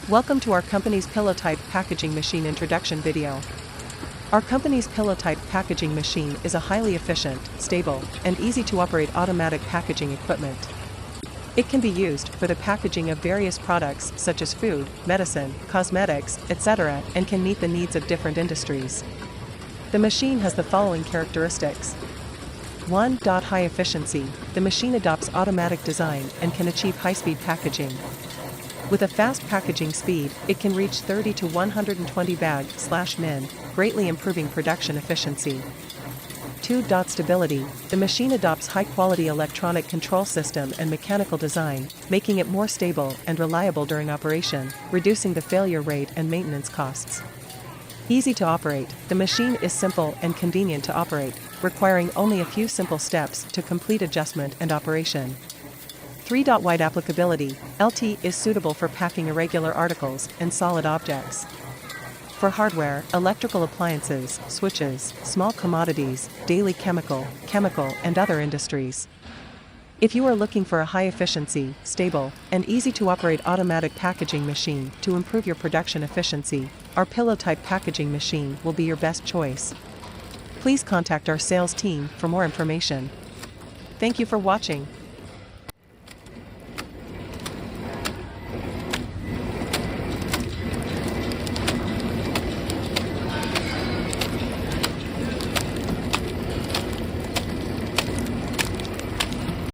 Welcome to our company's pillow-type packaging machine introduction video. Our company's pillow-type packaging machine is a highly efficient, stable, and easy-to-operate automatic packaging equipment. It can be used for the packaging of various products such as food, medicine, cosmetics, etc., and can meet the needs of different industries. The machine has the following characteristics. 1. High efficiency. The machine adopts automatic design and can achieve high-speed packaging. With a fast packaging speed, it can reach 30 to 120 bag/min, greatly improving production efficiency. 2. Stability. The machine adopts high-quality electronic control system and mechanical design, making it more stable and reliable during operation, reducing the failure rate and maintenance costs. Easy to operate. The machine is simple and convenient to operate, requiring only a few simple steps to complete adjustment and operation. 3. Wide applicability. LT is suitable for packing irregular articles and solid objects. For hardware, electrical appliances, switches, small commodities, daily chemical, and other industries. If you are looking for a high-efficiency, stable, and easy-to-operate automatic packaging machine to improve your production efficiency, our pillow-type packaging machine will be your best choice. Please contact our sales team for more information. Thank you for watching.